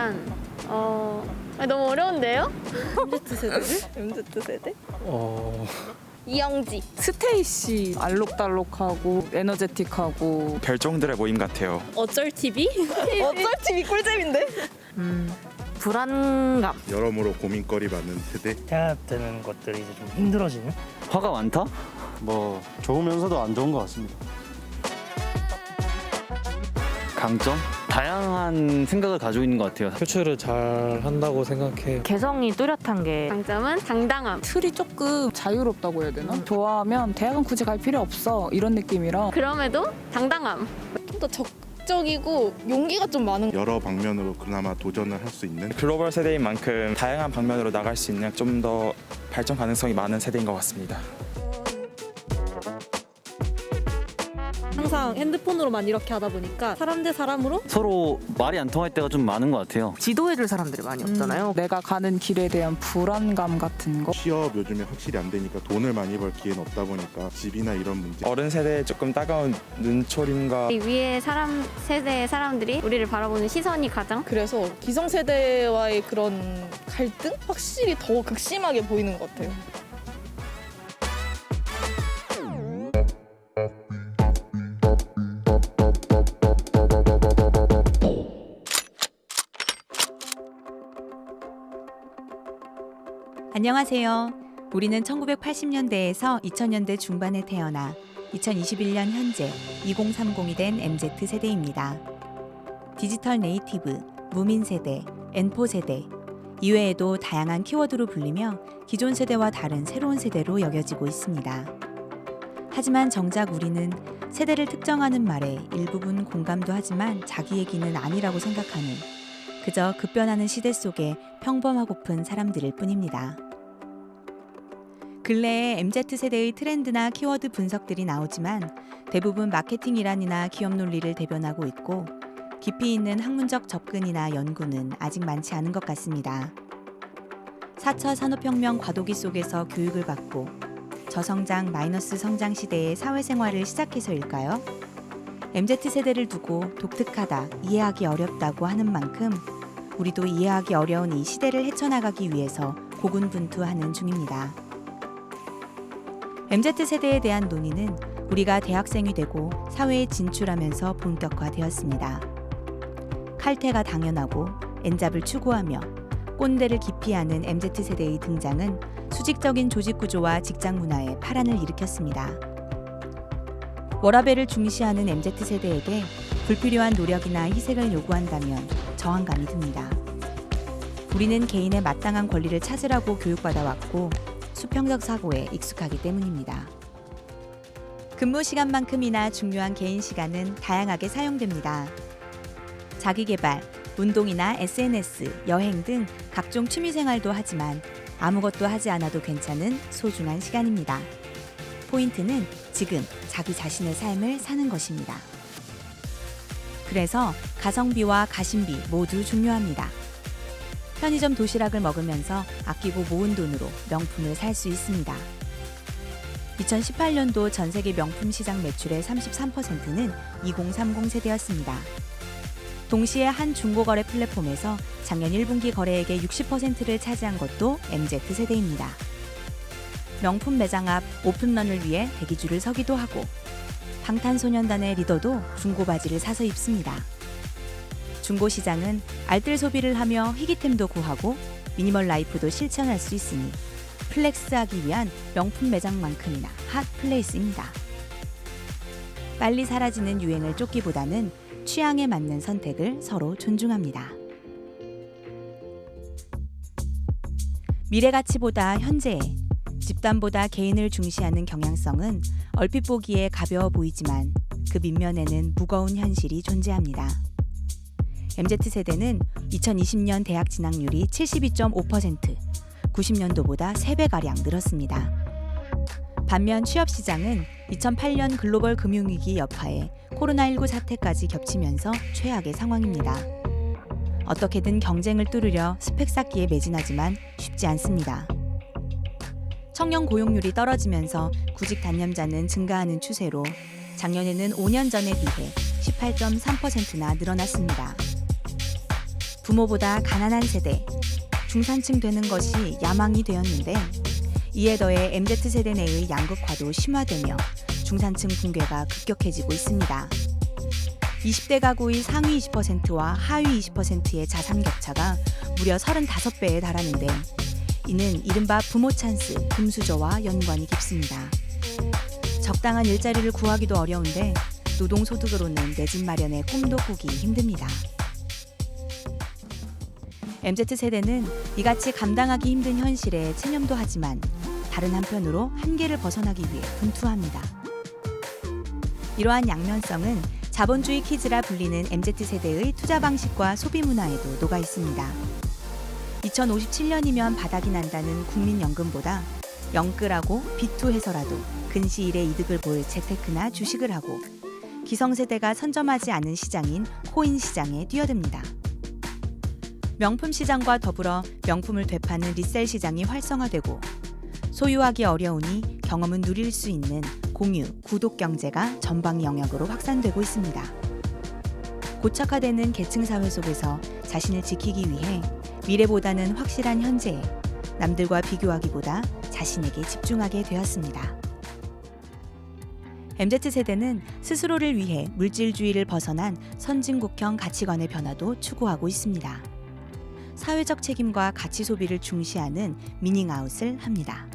세대란 너무 어려운데요? MZ 세대를? MZ 세대? 이영지. 스테이시 알록달록하고 에너제틱하고 별종들의 모임 같아요. 어쩔 TV? 어쩔 TV 꿀잼인데? 불안감. 여러모로 고민거리 많은 세대. 태어나는 것들이 이제 좀 힘들어지는? 화가 많다? 뭐 좋으면서도 안 좋은 것 같습니다. 강점? 다양한 생각을 가지고 있는 것 같아요. 표출을 잘 한다고 생각해요. 개성이 뚜렷한 게 장점은 당당함. 틀이 조금 자유롭다고 해야 되나? 좋아하면 대학은 굳이 갈 필요 없어 이런 느낌이라 그럼에도 당당함. 좀 더 적극적이고 용기가 좀 많은. 여러 방면으로 그나마 도전을 할 수 있는. 글로벌 세대인 만큼 다양한 방면으로 나갈 수 있는 좀 더 발전 가능성이 많은 세대인 것 같습니다. 항상 핸드폰으로만 이렇게 하다 보니까 사람 대 사람으로 서로 말이 안 통할 때가 좀 많은 것 같아요. 지도해줄 사람들이 많이 없잖아요. 내가 가는 길에 대한 불안감 같은 거. 취업 요즘에 확실히 안 되니까 돈을 많이 벌 기회는 없다 보니까 집이나 이런 문제. 어른 세대의 조금 따가운 눈초림과 위에 세대의 사람들이 우리를 바라보는 시선이 가장 그래서 기성세대와의 그런 갈등? 확실히 더 극심하게 보이는 것 같아요. 안녕하세요. 우리는 1980년대에서 2000년대 중반에 태어나 2021년 현재 2030이 된 MZ세대입니다. 디지털 네이티브, 무민 세대, N4 세대, 이외에도 다양한 키워드로 불리며 기존 세대와 다른 새로운 세대로 여겨지고 있습니다. 하지만 정작 우리는 세대를 특정하는 말에 일부분 공감도 하지만 자기 얘기는 아니라고 생각하는 그저 급변하는 시대 속에 평범하고픈 사람들일 뿐입니다. 근래에 MZ세대의 트렌드나 키워드 분석들이 나오지만 대부분 마케팅 일환이나 기업 논리를 대변하고 있고 깊이 있는 학문적 접근이나 연구는 아직 많지 않은 것 같습니다. 4차 산업혁명 과도기 속에서 교육을 받고 저성장 마이너스 성장 시대의 사회생활을 시작해서일까요? MZ세대를 두고 독특하다, 이해하기 어렵다고 하는 만큼 우리도 이해하기 어려운 이 시대를 헤쳐나가기 위해서 고군분투하는 중입니다. MZ세대에 대한 논의는 우리가 대학생이 되고 사회에 진출하면서 본격화되었습니다. 칼퇴가 당연하고 N잡을 추구하며 꼰대를 기피하는 MZ세대의 등장은 수직적인 조직구조와 직장문화에 파란을 일으켰습니다. 워라밸을 중시하는 MZ세대에게 불필요한 노력이나 희생을 요구한다면 저항감이 듭니다. 우리는 개인의 마땅한 권리를 찾으라고 교육받아왔고 수평적 사고에 익숙하기 때문입니다. 근무 시간만큼이나 중요한 개인 시간은 다양하게 사용됩니다. 자기개발, 운동이나 SNS, 여행 등 각종 취미생활도 하지만 아무것도 하지 않아도 괜찮은 소중한 시간입니다. 포인트는 지금 자기 자신의 삶을 사는 것입니다. 그래서 가성비와 가심비 모두 중요합니다. 편의점 도시락을 먹으면서 아끼고 모은 돈으로 명품을 살 수 있습니다. 2018년도 전 세계 명품 시장 매출의 33%는 2030 세대였습니다. 동시에 한 중고거래 플랫폼에서 작년 1분기 거래액의 60%를 차지한 것도 MZ세대입니다. 명품 매장 앞 오픈런을 위해 대기줄을 서기도 하고 방탄소년단의 리더도 중고 바지를 사서 입습니다. 중고 시장은 알뜰 소비를 하며 희귀템도 구하고 미니멀 라이프도 실천할 수 있으니 플렉스하기 위한 명품 매장만큼이나 핫 플레이스입니다. 빨리 사라지는 유행을 쫓기보다는 취향에 맞는 선택을 서로 존중합니다. 미래 가치보다 현재에, 집단보다 개인을 중시하는 경향성은 얼핏 보기에 가벼워 보이지만 그 밑면에는 무거운 현실이 존재합니다. MZ세대는 2020년 대학 진학률이 72.5%, 90년도보다 3배가량 늘었습니다. 반면 취업시장은 2008년 글로벌 금융위기 여파에 코로나19 사태까지 겹치면서 최악의 상황입니다. 어떻게든 경쟁을 뚫으려 스펙 쌓기에 매진하지만 쉽지 않습니다. 청년 고용률이 떨어지면서 구직 단념자는 증가하는 추세로 작년에는 5년 전에 비해 18.3%나 늘어났습니다. 부모보다 가난한 세대, 중산층 되는 것이 야망이 되었는데 이에 더해 MZ세대 내의 양극화도 심화되며 중산층 붕괴가 급격해지고 있습니다. 20대 가구의 상위 20%와 하위 20%의 자산 격차가 무려 35배에 달하는데 이는 이른바 부모 찬스, 금수저와 연관이 깊습니다. 적당한 일자리를 구하기도 어려운데 노동소득으로는 내 집 마련의 꿈도 꾸기 힘듭니다. MZ세대는 이같이 감당하기 힘든 현실에 체념도 하지만 다른 한편으로 한계를 벗어나기 위해 분투합니다. 이러한 양면성은 자본주의 키즈라 불리는 MZ세대의 투자 방식과 소비 문화에도 녹아 있습니다. 2057년이면 바닥이 난다는 국민연금보다 영끌하고 비투해서라도 근시일의 이득을 볼 재테크나 주식을 하고 기성세대가 선점하지 않은 시장인 코인 시장에 뛰어듭니다. 명품 시장과 더불어 명품을 되파는 리셀 시장이 활성화되고 소유하기 어려우니 경험은 누릴 수 있는 공유, 구독 경제가 전방 영역으로 확산되고 있습니다. 고착화되는 계층사회 속에서 자신을 지키기 위해 미래보다는 확실한 현재에 남들과 비교하기보다 자신에게 집중하게 되었습니다. MZ세대는 스스로를 위해 물질주의를 벗어난 선진국형 가치관의 변화도 추구하고 있습니다. 사회적 책임과 가치 소비를 중시하는 미닝아웃을 합니다.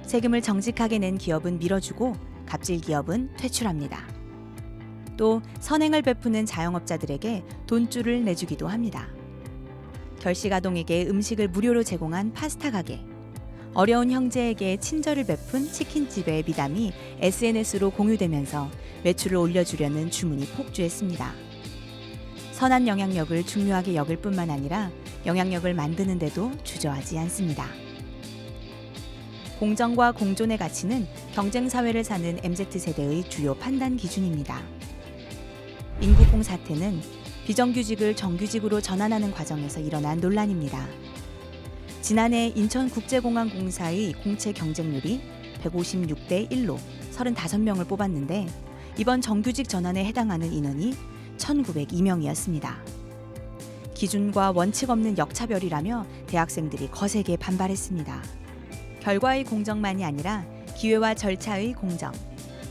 세금을 정직하게 낸 기업은 밀어주고 갑질 기업은 퇴출합니다. 또 선행을 베푸는 자영업자들에게 돈줄을 내주기도 합니다. 결식아동에게 음식을 무료로 제공한 파스타 가게, 어려운 형제에게 친절을 베푼 치킨집의 미담이 SNS로 공유되면서 매출을 올려주려는 주문이 폭주했습니다. 선한 영향력을 중요하게 여길 뿐만 아니라 영향력을 만드는 데도 주저하지 않습니다. 공정과 공존의 가치는 경쟁사회를 사는 MZ세대의 주요 판단 기준입니다. 인구공 사태는 비정규직을 정규직으로 전환하는 과정에서 일어난 논란입니다. 지난해 인천국제공항공사의 공채 경쟁률이 156대 1로 35명을 뽑았는데 이번 정규직 전환에 해당하는 인원이 1,902명이었습니다. 기준과 원칙 없는 역차별이라며 대학생들이 거세게 반발했습니다. 결과의 공정만이 아니라 기회와 절차의 공정,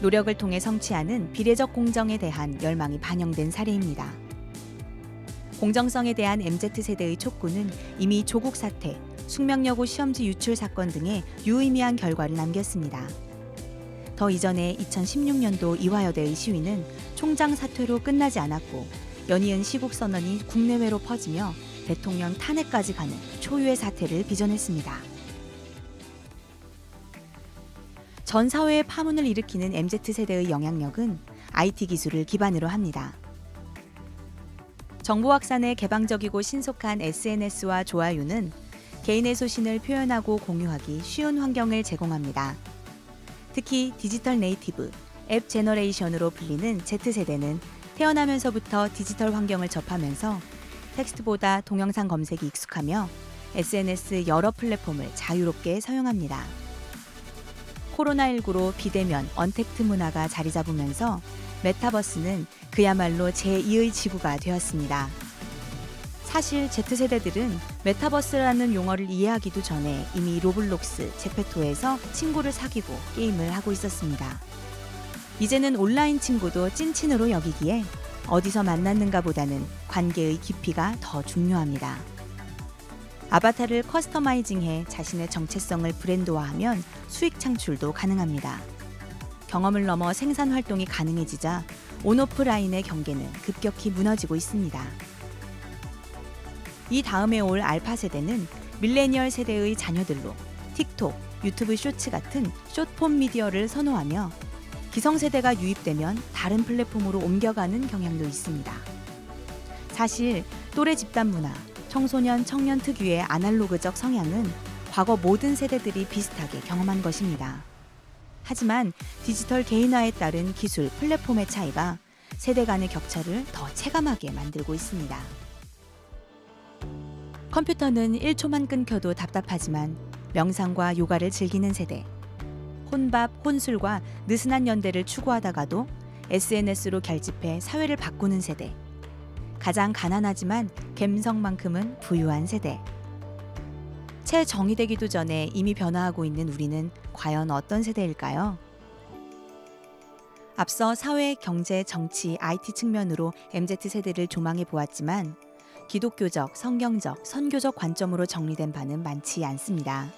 노력을 통해 성취하는 비례적 공정에 대한 열망이 반영된 사례입니다. 공정성에 대한 MZ세대의 촉구는 이미 조국 사태, 숙명여고 시험지 유출 사건 등의 유의미한 결과를 남겼습니다. 더 이전에 2016년도 이화여대의 시위는 총장 사퇴로 끝나지 않았고 연이은 시국선언이 국내외로 퍼지며 대통령 탄핵까지 가는 초유의 사태를 빚어냈습니다. 전 사회의 파문을 일으키는 MZ세대의 영향력은 IT 기술을 기반으로 합니다. 정보 확산에 개방적이고 신속한 SNS와 좋아요는 개인의 소신을 표현하고 공유하기 쉬운 환경을 제공합니다. 특히 디지털 네이티브, 앱 제너레이션으로 불리는 Z세대는 태어나면서부터 디지털 환경을 접하면서 텍스트보다 동영상 검색이 익숙하며 SNS 여러 플랫폼을 자유롭게 사용합니다. 코로나19로 비대면, 언택트 문화가 자리 잡으면서 메타버스는 그야말로 제2의 지구가 되었습니다. 사실 Z세대들은 메타버스라는 용어를 이해하기도 전에 이미 로블록스, 제페토에서 친구를 사귀고 게임을 하고 있었습니다. 이제는 온라인 친구도 찐친으로 여기기에 어디서 만났는가 보다는 관계의 깊이가 더 중요합니다. 아바타를 커스터마이징해 자신의 정체성을 브랜드화하면 수익 창출도 가능합니다. 경험을 넘어 생산 활동이 가능해지자 온오프라인의 경계는 급격히 무너지고 있습니다. 이 다음에 올 알파 세대는 밀레니얼 세대의 자녀들로 틱톡, 유튜브 쇼츠 같은 숏폼 미디어를 선호하며 기성세대가 유입되면 다른 플랫폼으로 옮겨가는 경향도 있습니다. 사실 또래 집단 문화, 청소년, 청년 특유의 아날로그적 성향은 과거 모든 세대들이 비슷하게 경험한 것입니다. 하지만 디지털 개인화에 따른 기술, 플랫폼의 차이가 세대 간의 격차를 더 체감하게 만들고 있습니다. 컴퓨터는 1초만 끊겨도 답답하지만 명상과 요가를 즐기는 세대, 혼밥, 혼술과 느슨한 연대를 추구하다가도 SNS로 결집해 사회를 바꾸는 세대, 가장 가난하지만 갬성만큼은 부유한 세대. 채 정의되기도 전에 이미 변화하고 있는 우리는 과연 어떤 세대일까요? 앞서 사회, 경제, 정치, IT 측면으로 MZ세대를 조망해 보았지만 기독교적, 성경적, 선교적 관점으로 정리된 바는 많지 않습니다.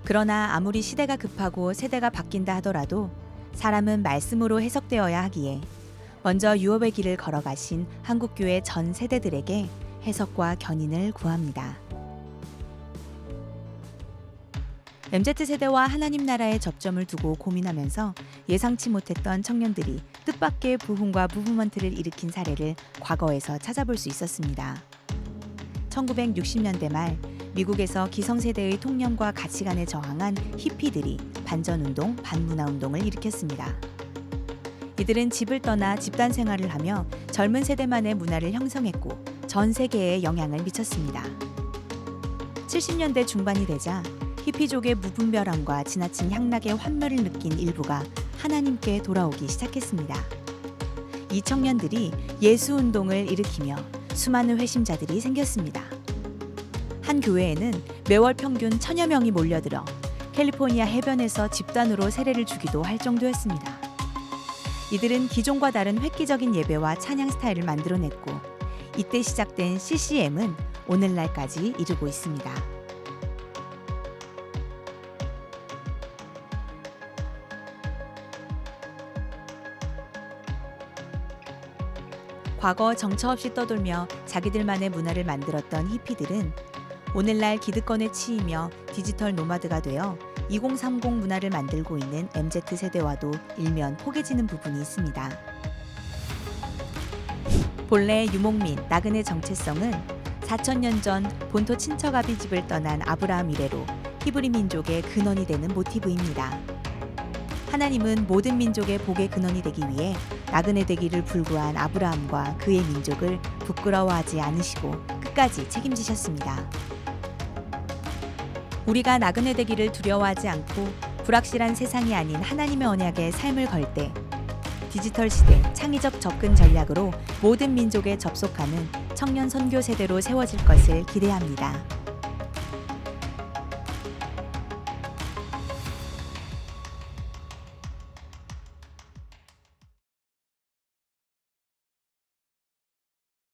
그러나 아무리 시대가 급하고 세대가 바뀐다 하더라도 사람은 말씀으로 해석되어야 하기에 먼저 유업의 길을 걸어가신 한국교회 전 세대들에게 해석과 견인을 구합니다. MZ세대와 하나님 나라의 접점을 두고 고민하면서 예상치 못했던 청년들이 뜻밖의 부흥과 무브먼트를 일으킨 사례를 과거에서 찾아볼 수 있었습니다. 1960년대 말 미국에서 기성세대의 통념과 가치관에 저항한 히피들이 반전운동, 반문화운동을 일으켰습니다. 이들은 집을 떠나 집단 생활을 하며 젊은 세대만의 문화를 형성했고 전 세계에 영향을 미쳤습니다. 70년대 중반이 되자 히피족의 무분별함과 지나친 향락의 환멸을 느낀 일부가 하나님께 돌아오기 시작했습니다. 이 청년들이 예수운동을 일으키며 수많은 회심자들이 생겼습니다. 한 교회에는 매월 평균 1000여 명이 몰려들어 캘리포니아 해변에서 집단으로 세례를 주기도 할 정도였습니다. 이들은 기존과 다른 획기적인 예배와 찬양 스타일을 만들어냈고 이때 시작된 CCM은 오늘날까지 이르고 있습니다. 과거 정처 없이 떠돌며 자기들만의 문화를 만들었던 히피들은 오늘날 기득권에 치이며 디지털 노마드가 되어 2030 문화를 만들고 있는 MZ세대와도 일면 포개지는 부분이 있습니다. 본래 유목민, 나그네 정체성은 4000년 전 본토 친척 아비 집을 떠난 아브라함 이래로 히브리 민족의 근원이 되는 모티브입니다. 하나님은 모든 민족의 복의 근원이 되기 위해 나그네 되기를 불구한 아브라함과 그의 민족을 부끄러워하지 않으시고 끝까지 책임지셨습니다. 우리가 나그네 되기를 두려워하지 않고 불확실한 세상이 아닌 하나님의 언약에 삶을 걸 때 디지털 시대 창의적 접근 전략으로 모든 민족에 접속하는 청년 선교 세대로 세워질 것을 기대합니다.